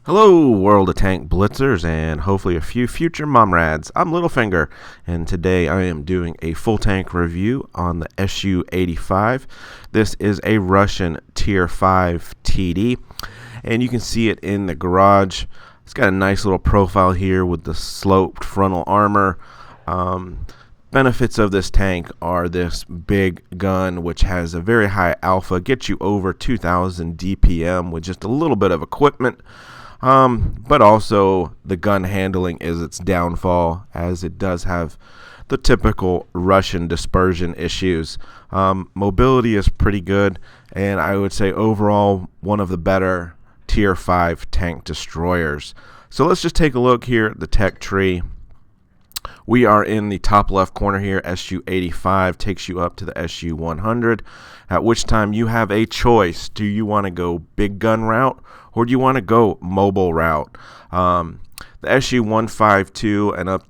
Hello, World of Tank Blitzers, and hopefully a few future momrads. I'm Littlefinger, and today I am doing a full tank review on the SU-85. This is a Russian Tier 5 TD, and you can see it in the garage. It's got a nice little profile here with the sloped frontal armor. Benefits of this tank are this big gun, which has a very high alpha, gets you over 2,000 DPM with just a little bit of equipment. But also the gun handling is its downfall, as it does have the typical Russian dispersion issues. Mobility is pretty good, and I would say overall one of the better Tier 5 tank destroyers. So let's just take a look here at the tech tree. We are in the top left corner here. SU-85 takes you up to the SU-100, at which time you have a choice. Do you want to go big gun route, or do you want to go mobile route? The SU-152 and up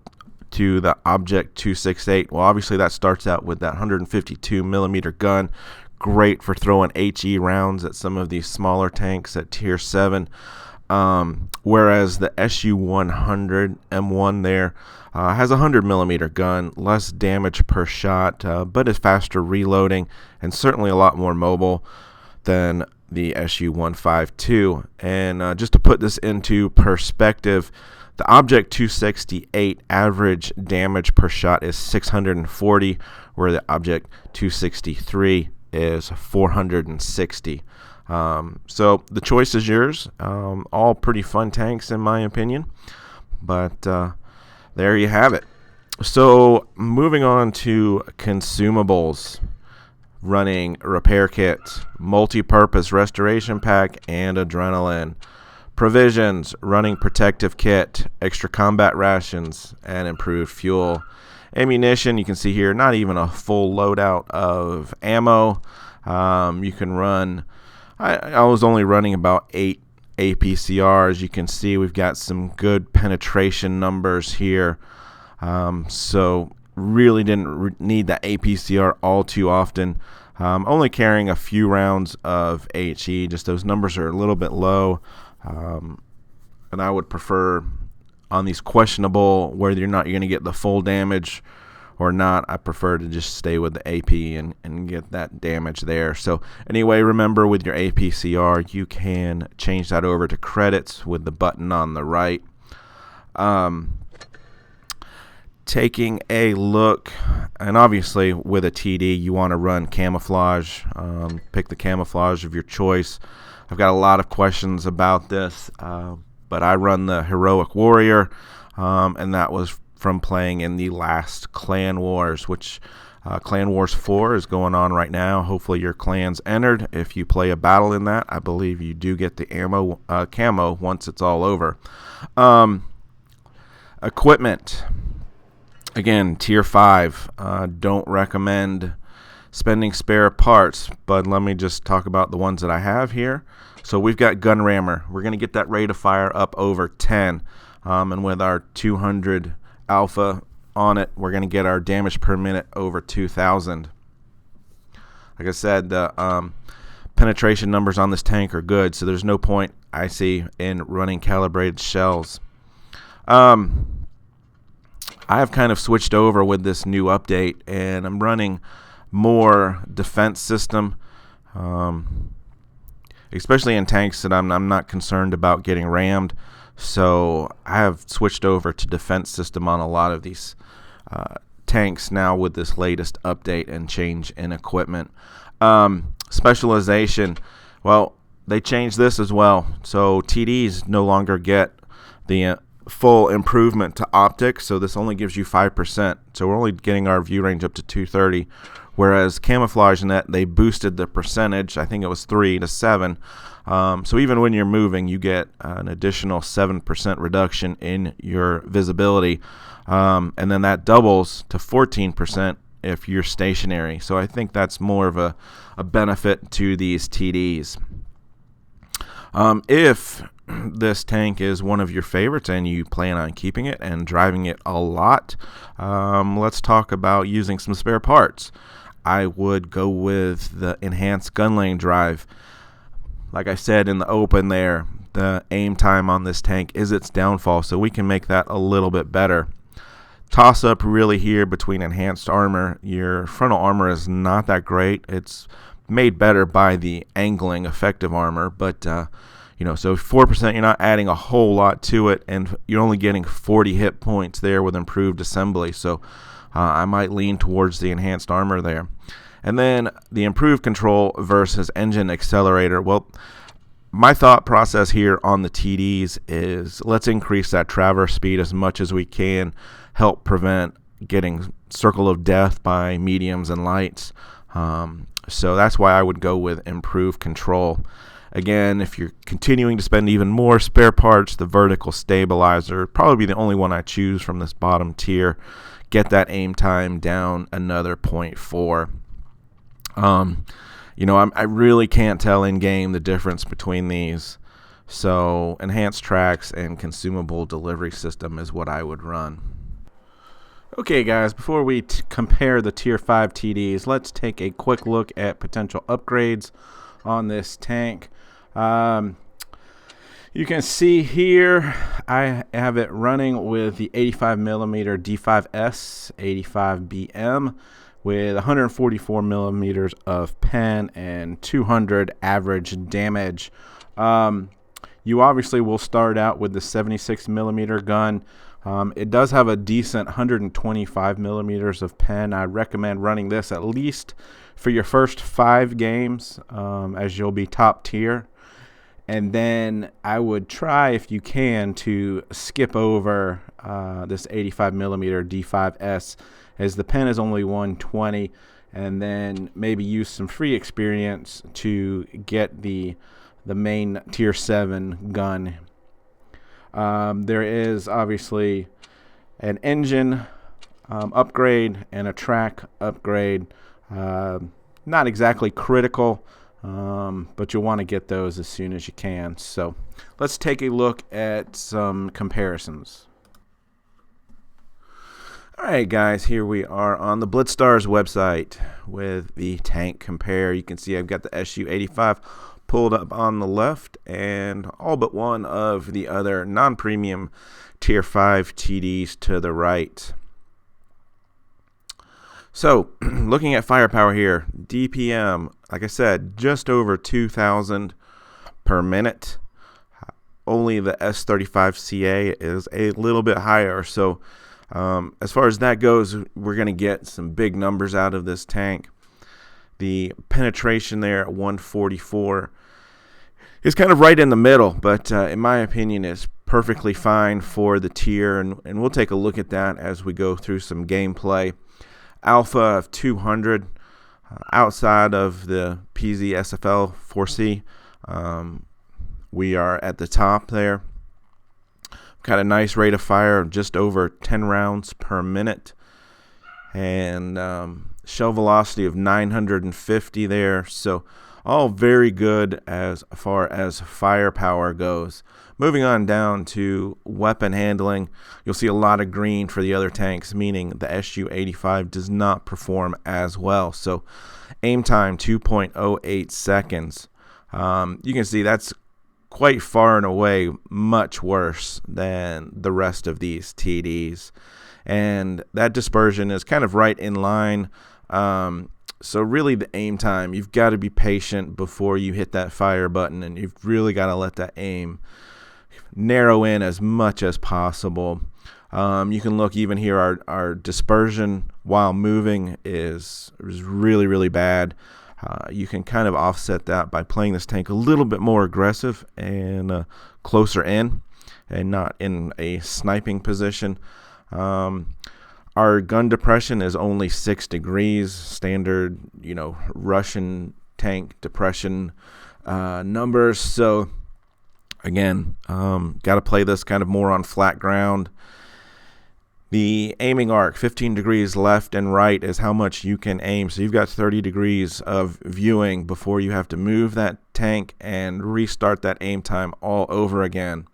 to the Object 268, well, obviously that starts out with that 152 millimeter gun. Great for throwing HE rounds at some of these smaller tanks at Tier 7. Whereas the SU-100 M1 there has a 100 millimeter gun, less damage per shot, but is faster reloading and certainly a lot more mobile than the SU-152. And just to put this into perspective, the Object 268 average damage per shot is 640, where the Object 263 is 460. So the choice is yours. All pretty fun tanks in my opinion, but there you have it. So moving on to consumables, running repair kit, multi-purpose restoration pack, and adrenaline. Provisions, running protective kit, extra combat rations, and improved fuel. Ammunition, you can see here, not even a full loadout of ammo. You can run, I was only running about 8 APCRs. You can see we've got some good penetration numbers here. So really didn't need that APCR all too often. Only carrying a few rounds of HE, just those numbers are a little bit low. And I would prefer on these questionable, whether you're going to get the full damage or not, I prefer to just stay with the AP and get that damage there. So anyway, remember with your APCR, you can change that over to credits with the button on the right. Taking a look, and obviously with a TD, you want to run camouflage. Pick the camouflage of your choice. I've got a lot of questions about this, but I run the Heroic Warrior, and that was from playing in the last Clan Wars, which Clan Wars 4 is going on right now. Hopefully your clan's entered. If you play a battle in that, I believe you do get the camo once it's all over. Equipment. Again, Tier 5. Don't recommend spending spare parts, but let me just talk about the ones that I have here. So we've got gun rammer. We're going to get that rate of fire up over 10. And with our 200 alpha on it, we're going to get our damage per minute over 2,000. Like I said, the penetration numbers on this tank are good, so there's no point, I see, in running calibrated shells. I have kind of switched over with this new update, and I'm running more defense system, especially in tanks that I'm not concerned about getting rammed. So I have switched over to defense system on a lot of these tanks now with this latest update and change in equipment. Specialization, well, they changed this as well. So TDs no longer get the full improvement to optics, so this only gives you 5%. So we're only getting our view range up to 230, whereas camouflage net, they boosted the percentage. I think it was 3 to 7. So even when you're moving, you get an additional 7% reduction in your visibility, and then that doubles to 14% if you're stationary. So I think that's more of a benefit to these TDs. If this tank is one of your favorites and you plan on keeping it and driving it a lot, let's talk about using some spare parts. I would go with the enhanced gun lane drive. Like I said in the open there, the aim time on this tank is its downfall, so we can make that a little bit better. Toss up really here between enhanced armor. Your frontal armor is not that great. It's made better by the angling effective armor, but you know, so 4%, you're not adding a whole lot to it, and you're only getting 40 hit points there with improved assembly, so I might lean towards the enhanced armor there. And then the improved control versus engine accelerator. Well, my thought process here on the TDs is let's increase that traverse speed as much as we can, help prevent getting circle of death by mediums and lights. So that's why I would go with improved control. Again, if you're continuing to spend even more spare parts, the vertical stabilizer probably be the only one I choose from this bottom tier. Get that aim time down another 0.4. You know, I really can't tell in game the difference between these. So enhanced tracks and consumable delivery system is what I would run. Okay guys, before we compare the tier 5 TDs, let's take a quick look at potential upgrades on this tank. You can see here I have it running with the 85mm D5S 85BM with 144 millimeters of pen and 200 average damage. You obviously will start out with the 76 millimeter gun. It does have a decent 125 millimeters of pen. I recommend running this at least for your first 5 games, as you'll be top tier. And then I would try, if you can, to skip over this 85 millimeter D5S, as the pen is only 120, and then maybe use some free experience to get the main tier 7 gun. There is obviously an engine upgrade and a track upgrade. Not exactly critical, but you'll want to get those as soon as you can. So let's take a look at some comparisons. Alright guys, here we are on the BlitzStars website with the tank compare. You can see I've got the SU-85 pulled up on the left and all but one of the other non-premium tier 5 TDs to the right. So looking at firepower here, DPM, like I said, just over 2,000 per minute. Only the S-35CA is a little bit higher, so as far as that goes, we're going to get some big numbers out of this tank. The penetration there at 144 is kind of right in the middle, but in my opinion is perfectly fine for the tier, and we'll take a look at that as we go through some gameplay. Alpha of 200 outside of the PZ SFL 4C. We are at the top there. Got a nice rate of fire of just over 10 rounds per minute, and shell velocity of 950 there. So all very good as far as firepower goes. Moving on down to weapon handling, you'll see a lot of green for the other tanks, meaning the SU-85 does not perform as well. So aim time 2.08 seconds. You can see that's quite far and away much worse than the rest of these TDs, and that dispersion is kind of right in line. So really the aim time, you've got to be patient before you hit that fire button, and you've really got to let that aim narrow in as much as possible. You can look even here, our dispersion while moving is really, really bad. You can kind of offset that by playing this tank a little bit more aggressive and closer in and not in a sniping position. Our gun depression is only 6 degrees, standard, you know, Russian tank depression numbers. So again, got to play this kind of more on flat ground. The aiming arc, 15 degrees left and right, is how much you can aim. So you've got 30 degrees of viewing before you have to move that tank and restart that aim time all over again.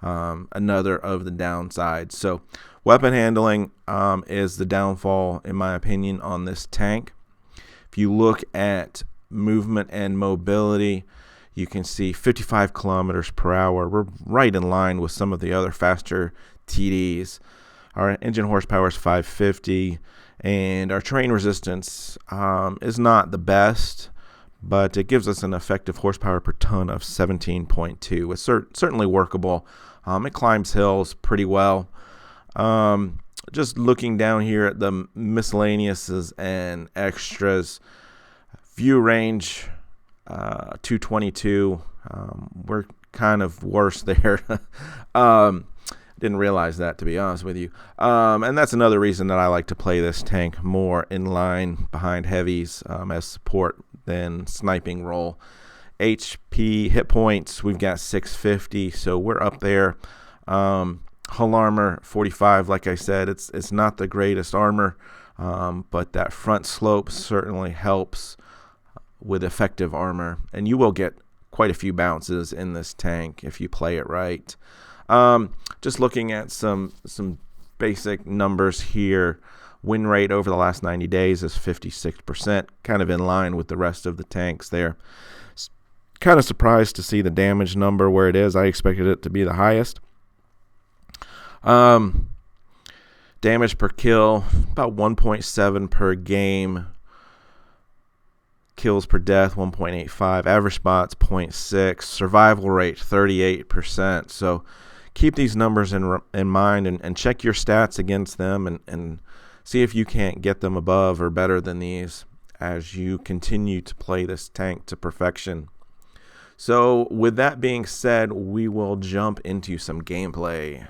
Another of the downsides. So weapon handling is the downfall, in my opinion, on this tank. If you look at movement and mobility, You can see 55 kilometers per hour. We're right in line with some of the other faster TDs. Our engine horsepower is 550, and our terrain resistance is not the best, but it gives us an effective horsepower per ton of 17.2. It's certainly workable. It climbs hills pretty well. Just looking down here at the miscellaneouses and extras, view range 222. We're kind of worse there. Didn't realize that, to be honest with you. And that's another reason that I like to play this tank more in line behind heavies as support than sniping role. HP hit points, we've got 650, so we're up there. Hull armor 45, like I said, it's not the greatest armor, but that front slope certainly helps with effective armor, and you will get quite a few bounces in this tank if you play it right. Just looking at some basic numbers here. Win rate over the last 90 days is 56%, kind of in line with the rest of the tanks there. Kind of surprised to see the damage number where it is. I expected it to be the highest. Damage per kill, about 1.7 per game. Kills per death, 1.85. Average spots, 0.6. Survival rate, 38%. So keep these numbers in mind and check your stats against them and see if you can't get them above or better than these as you continue to play this tank to perfection. So with that being said, we will jump into some gameplay.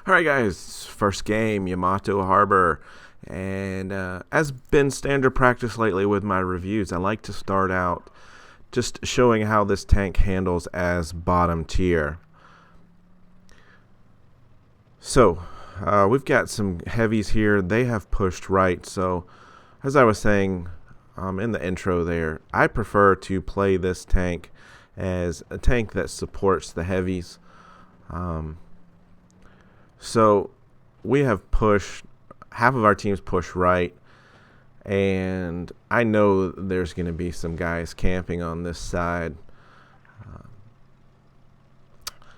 Alright guys, first game, Yamato Harbor. And as been standard practice lately with my reviews, I like to start out just showing how this tank handles as bottom tier. So we've got some heavies here. They have pushed right. So as I was saying in the intro there, I prefer to play this tank as a tank that supports the heavies. So we have pushed, half of our teams push right, and I know there's going to be some guys camping on this side.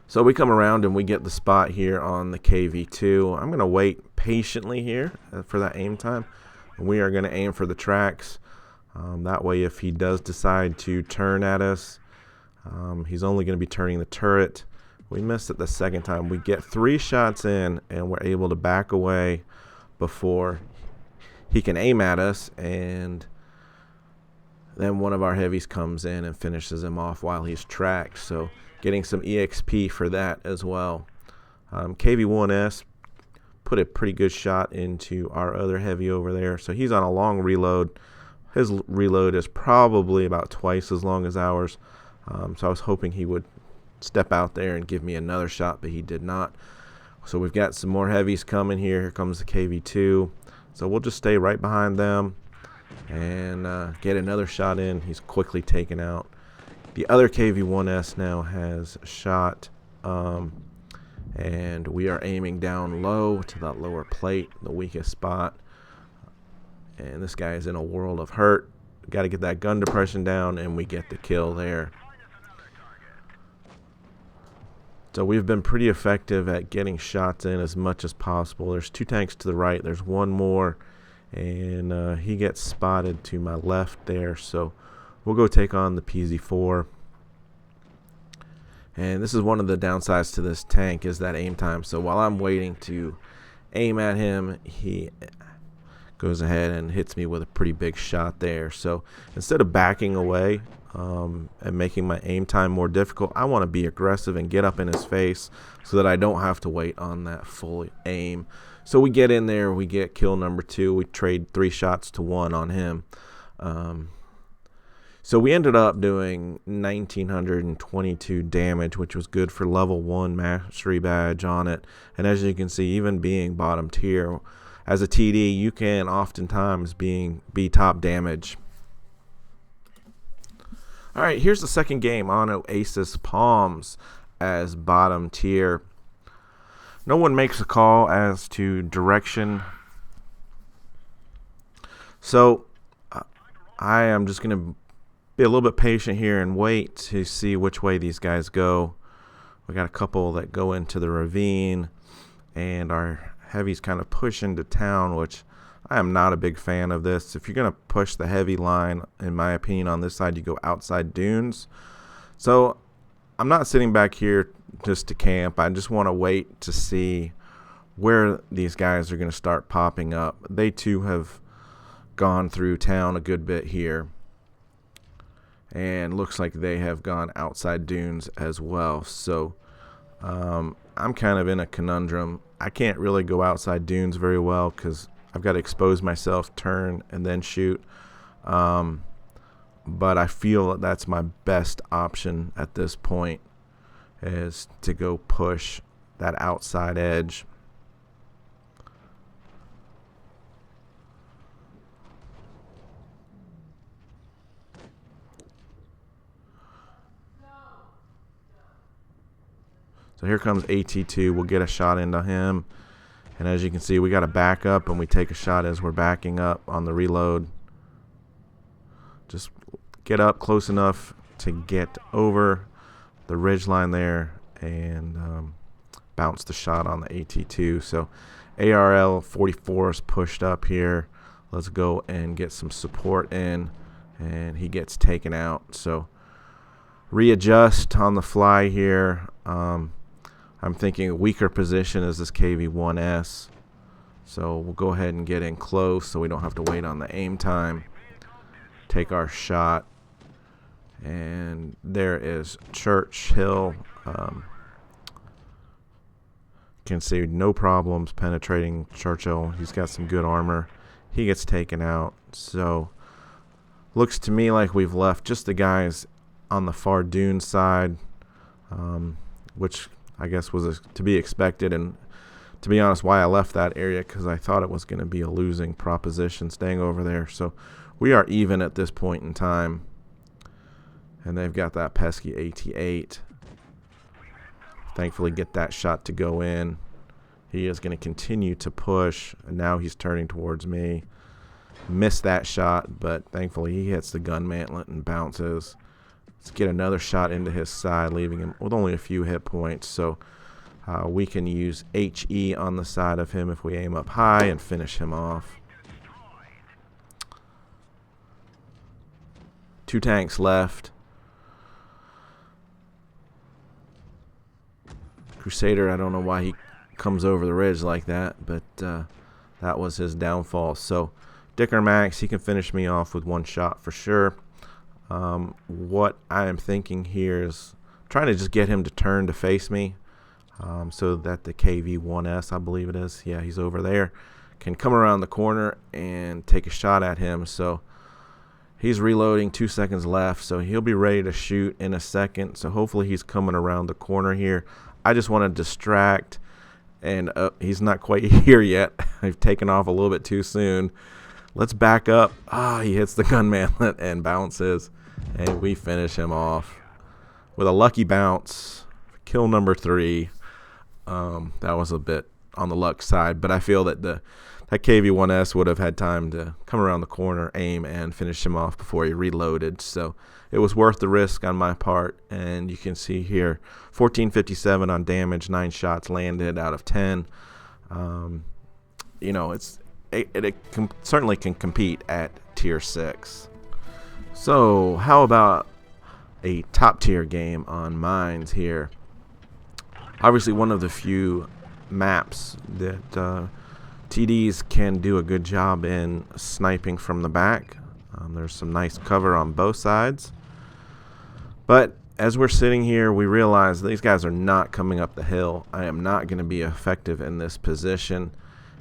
So we come around and we get the spot here on the KV2. I'm going to wait patiently here for that aim time. We are going to aim for the tracks. That way if he does decide to turn at us, he's only going to be turning the turret. We missed it the second time. We get 3 shots in and we're able to back away before he can aim at us, and then one of our heavies comes in and finishes him off while he's tracked. So getting some EXP for that as well. KV1S put a pretty good shot into our other heavy over there. So he's on a long reload. His reload is probably about twice as long as ours. So I was hoping he would step out there and give me another shot, but he did not. So we've got some more heavies coming here. Here comes the KV2. So we'll just stay right behind them and get another shot in. He's quickly taken out. The other KV1S now has shot, and we are aiming down low to that lower plate, the weakest spot. And this guy is in a world of hurt. Got to get that gun depression down, and we get the kill there. So we've been pretty effective at getting shots in as much as possible. There's 2 tanks to the right. There's one more, and he gets spotted to my left there. So we'll go take on the PZ4. And this is one of the downsides to this tank is that aim time. So while I'm waiting to aim at him, he goes ahead and hits me with a pretty big shot there. So instead of backing away and making my aim time more difficult, I want to be aggressive and get up in his face so that I don't have to wait on that full aim. So we get in there, we get kill number 2. We trade 3 shots to 1 on him. So we ended up doing 1,922 damage, which was good for level 1 mastery badge on it. And as you can see, even being bottom tier, as a TD, you can oftentimes be top damage. All right, here's the second game on Oasis Palms as bottom tier. No one makes a call as to direction. So I am just going to be a little bit patient here and wait to see which way these guys go. We got a couple that go into the ravine, and our heavies kind of push into town, which I am not a big fan of this. If you're going to push the heavy line, in my opinion, on this side, you go outside dunes. So I'm not sitting back here just to camp. I just want to wait to see where these guys are going to start popping up. They too have gone through town a good bit here, and looks like they have gone outside dunes as well. So I'm kind of in a conundrum. I can't really go outside dunes very well because I've got to expose myself, turn, and then shoot. But I feel that that's my best option at this point, is to go push that outside edge. So here comes AT2. We'll get a shot into him. And as you can see, we got to back up, and we take a shot as we're backing up on the reload. Just get up close enough to get over the ridge line there and bounce the shot on the AT2. So ARL 44 is pushed up here. Let's go and get some support in, and he gets taken out. So readjust on the fly here. I'm thinking a weaker position is this KV-1S. So we'll go ahead and get in close so we don't have to wait on the aim time. Take our shot. And there is Churchill. Can see no problems penetrating Churchill. He's got some good armor. He gets taken out. So looks to me like we've left just the guys on the far dune side, which I guess was to be expected, and to be honest, why I left that area, because I thought it was going to be a losing proposition staying over there. So we are even at this point in time, and they've got that pesky AT-8. Thankfully get that shot to go in. He is going to continue to push, and now he's turning towards me. Missed that shot, but thankfully he hits the gun mantlet and bounces. Let's get another shot into his side, leaving him with only a few hit points. So we can use HE on the side of him if we aim up high and finish him off. 2 tanks left. Crusader, I don't know why he comes over the ridge like that, but that was his downfall. So Dicker Max, he can finish me off with 1 shot for sure. What I am thinking here is trying to just get him to turn to face me, so that the KV-1S, I believe it is, yeah, he's over there, can come around the corner and take a shot at him. So he's reloading, 2 seconds left, so he'll be ready to shoot in a second. So hopefully he's coming around the corner here. I just want to distract, and he's not quite here yet. I've taken off a little bit too soon. Let's back up. He hits the gun mantlet and bounces, and we finish him off with a lucky bounce. Kill number 3. That was a bit on the luck side, but I feel that that KV-1S would have had time to come around the corner, aim, and finish him off before he reloaded. So it was worth the risk on my part, and you can see here 1457 on damage, 9 shots landed out of 10. You know, it certainly can compete at tier 6. So how about a top tier game on mines here? Obviously one of the few maps that TDs can do a good job in sniping from the back. There's some nice cover on both sides, but as we're sitting here, we realize these guys are not coming up the hill. I am not going to be effective in this position,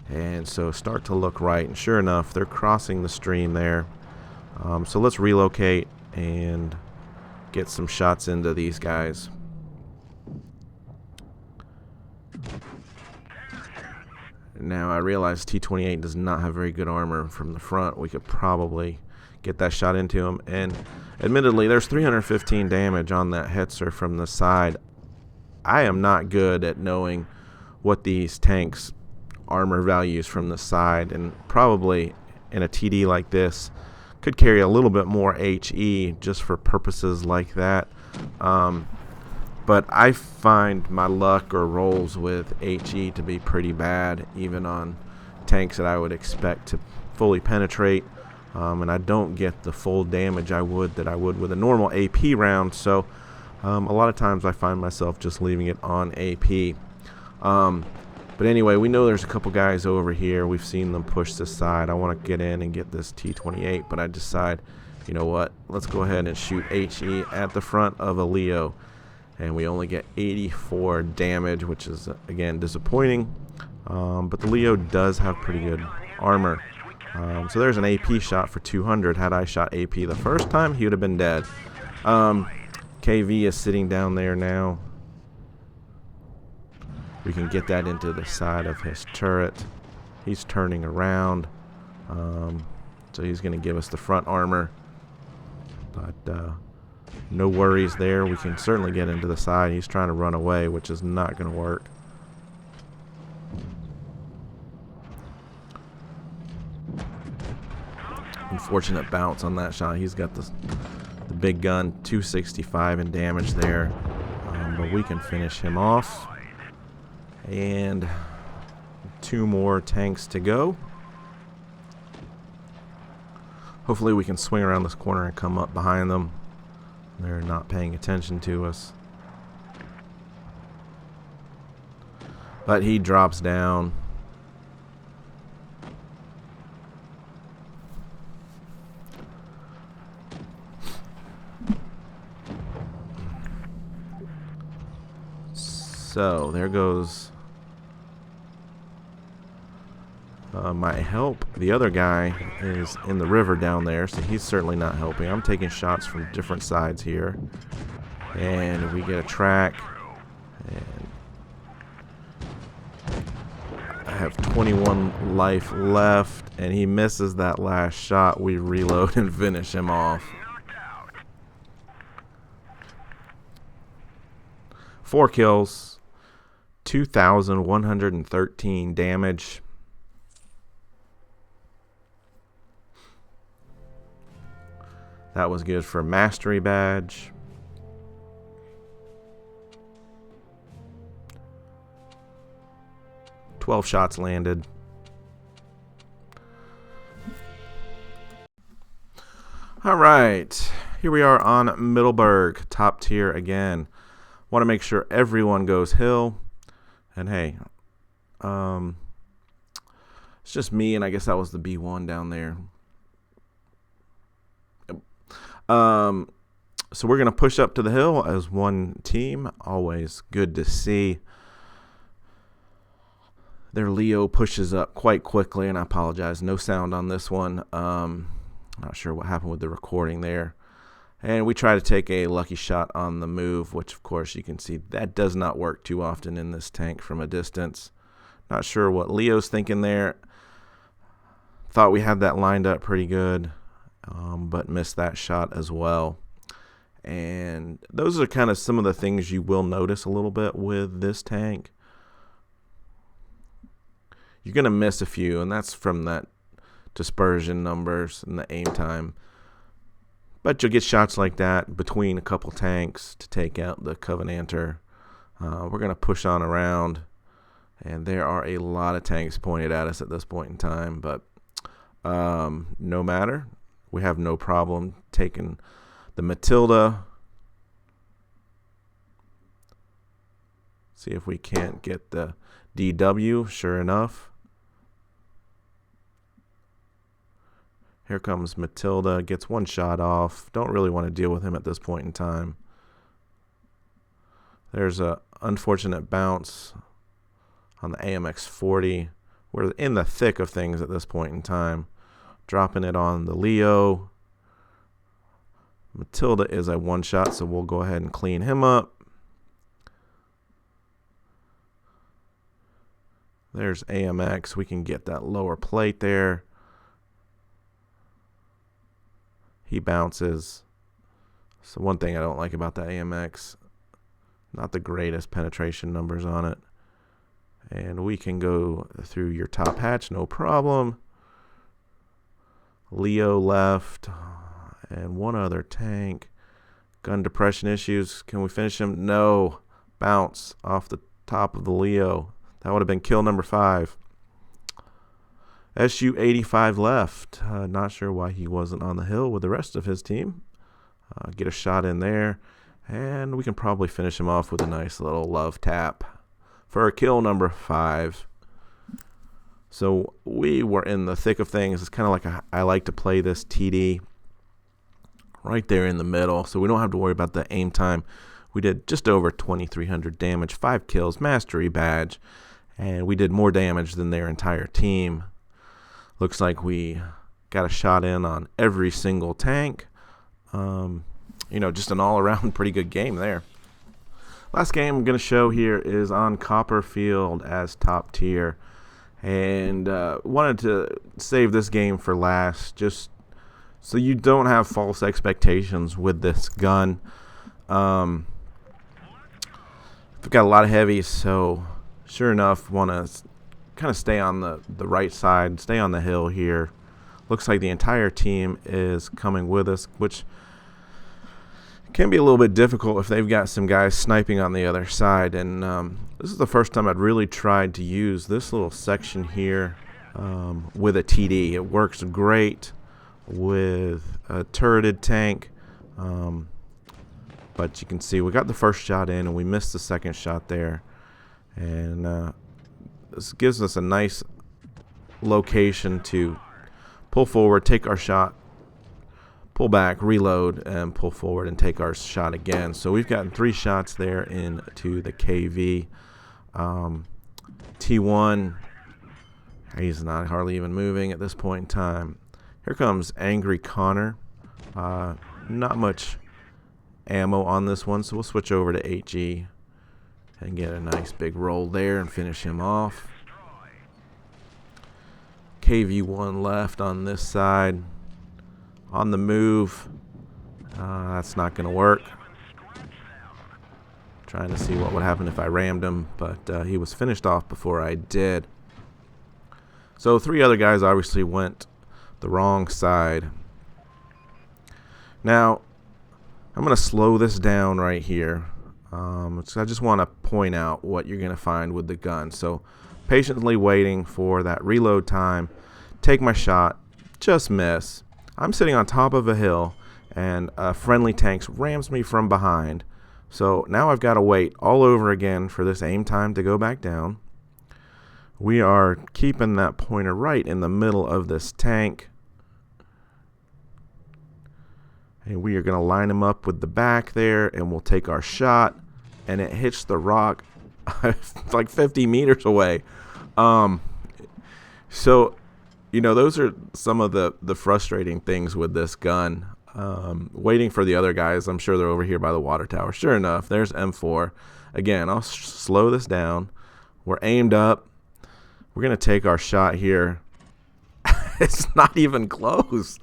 and so start to look right, and sure enough, they're crossing the stream there. So let's relocate and get some shots into these guys. Now I realize T-28 does not have very good armor from the front. We could probably get that shot into him, and admittedly there's 315 damage on that Hetzer from the side. I am not good at knowing what these tanks armor values from the side, and probably in a TD like this, Could carry a little bit more HE just for purposes like that. But I find my luck or rolls with HE to be pretty bad, even on tanks that I would expect to fully penetrate. And I don't get the full damage I would with a normal AP round. So a lot of times I find myself just leaving it on AP. But anyway, we know there's a couple guys over here. We've seen them push this side. I want to get in and get this T-28, but I decide, you know what, let's go ahead and shoot HE at the front of a Leo. And we only get 84 damage, which is, again, disappointing. But the Leo does have pretty good armor. So there's an AP shot for 200. Had I shot AP the first time, he would have been dead. KV is sitting down there now. We can get that into the side of his turret. He's turning around. So he's going to give us the front armor. But no worries there. We can certainly get into the side. He's trying to run away, which is not going to work. Unfortunate bounce on that shot. He's got the big gun, 265 in damage there. But we can finish him off. And 2 more tanks to go. Hopefully we can swing around this corner and come up behind them. They're not paying attention to us. But he drops down. So there goes my help. The other guy is in the river down there, so he's certainly not helping. I'm taking shots from different sides here. And we get a track. And I have 21 life left, and he misses that last shot. We reload and finish him off. 4 kills, 2,113 damage. That was good for a mastery badge. "12 shots landed. All right, here we are on Middleburg, top tier again. Want to make sure everyone goes hill. And hey, it's just me, and I guess that was the B1 down there. So we're going to push up to the hill as one team. Always good to see. Their Leo pushes up quite quickly, and I apologize, no sound on this one. Not sure what happened with the recording there. And we try to take a lucky shot on the move, which of course you can see that does not work too often in this tank from a distance. Not sure what Leo's thinking there. Thought we had that lined up pretty good, but missed that shot as well. And those are kind of some of the things you will notice a little bit with this tank. You're going to miss a few, and that's from that dispersion numbers and the aim time. But you'll get shots like that between a couple tanks to take out the Covenanter. We're going to push on around, and there are a lot of tanks pointed at us at this point in time. But no matter, we have no problem taking the Matilda. See if we can't get the DW. Sure enough. Here comes Matilda, gets one shot off. Don't really want to deal with him at this point in time. There's a unfortunate bounce on the AMX-40. We're in the thick of things at this point in time. Dropping it on the Leo. Matilda is a one shot, so we'll go ahead and clean him up. There's AMX. We can get that lower plate there. He bounces. So one thing I don't like about the AMX, not the greatest penetration numbers on it. And we can go through your top hatch, no problem. Leo left, and one other tank. Gun depression issues. Can we finish him? No. Bounce off the top of the Leo. That would have been kill number 5. SU-85 left. Not sure why he wasn't on the hill with the rest of his team. Get a shot in there, and we can probably finish him off with a nice little love tap for a kill number 5. So we were in the thick of things. It's kind of like I like to play this TD right there in the middle, so we don't have to worry about the aim time. We did just over 2,300 damage, 5 kills, mastery badge, and we did more damage than their entire team. Looks like we got a shot in on every single tank. Just an all-around pretty good game there. Last game I'm going to show here is on Copperfield as top tier. And wanted to save this game for last, just so you don't have false expectations with this gun. We've got a lot of heavies, so sure enough, want to kind of stay on the right side, stay on the hill here. Looks like the entire team is coming with us, which can be a little bit difficult if they've got some guys sniping on the other side. And this is the first time I'd really tried to use this little section here with a TD. It works great with a turreted tank, but you can see we got the first shot in and we missed the second shot there. And this gives us a nice location to pull forward, take our shot, pull back, reload, and pull forward and take our shot again. So we've gotten 3 shots there into the KV. T1, he's not hardly even moving at this point in time. Here comes Angry Connor. Not much ammo on this one, so we'll switch over to HE and get a nice big roll there and finish him off. KV1 left on this side. On the move. That's not going to work. Trying to see what would happen if I rammed him, but he was finished off before I did. So 3 other guys obviously went the wrong side. Now, I'm going to slow this down right here. So I just want to point out what you're going to find with the gun. So patiently waiting for that reload time, take my shot, just miss. I'm sitting on top of a hill, and a friendly tank rams me from behind. So now I've got to wait all over again for this aim time to go back down. We are keeping that pointer right in the middle of this tank. And we are going to line him up with the back there, and we'll take our shot. And it hits the rock like 50 meters away. So, those are some of the frustrating things with this gun. Waiting for the other guys. I'm sure they're over here by the water tower. Sure enough, there's M4. Again, I'll slow this down. We're aimed up. We're going to take our shot here. It's not even close.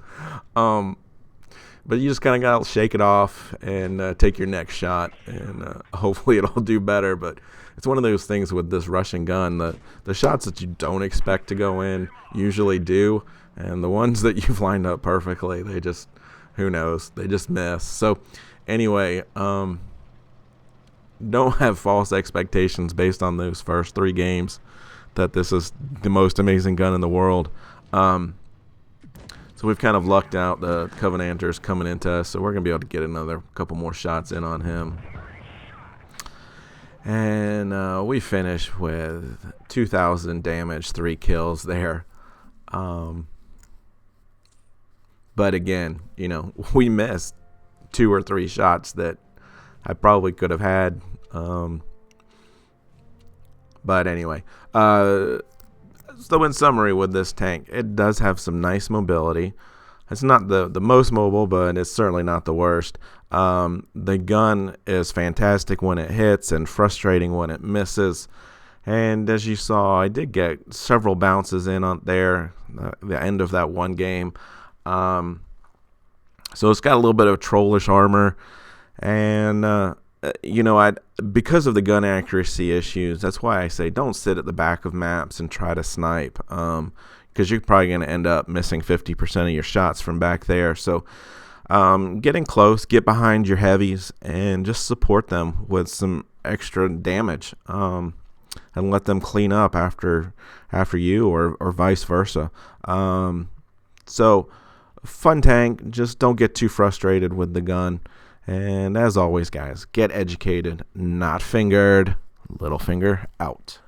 But you just kind of got to shake it off and take your next shot, and hopefully it'll do better. But it's one of those things with this Russian gun. The shots that you don't expect to go in usually do, and the ones that you've lined up perfectly, they just, who knows, they just miss. So anyway, don't have false expectations based on those first 3 games that this is the most amazing gun in the world. So we've kind of lucked out. The Covenanters coming into us, so we're going to be able to get another couple more shots in on him. And we finish with 2,000 damage, 3 kills there. But again, we missed 2 or 3 shots that I probably could have had. But anyway, so in summary with this tank, it does have some nice mobility. It's not the most mobile, but it's certainly not the worst. The gun is fantastic when it hits and frustrating when it misses. And as you saw, I did get several bounces in on there, the end of that one game. So it's got a little bit of trollish armor. And, because of the gun accuracy issues, that's why I say don't sit at the back of maps and try to snipe. because you're probably going to end up missing 50% of your shots from back there. So get in close, get behind your heavies, and just support them with some extra damage, and let them clean up after you, or vice versa. So fun tank, just don't get too frustrated with the gun. And as always, guys, get educated, not fingered. Littlefinger out.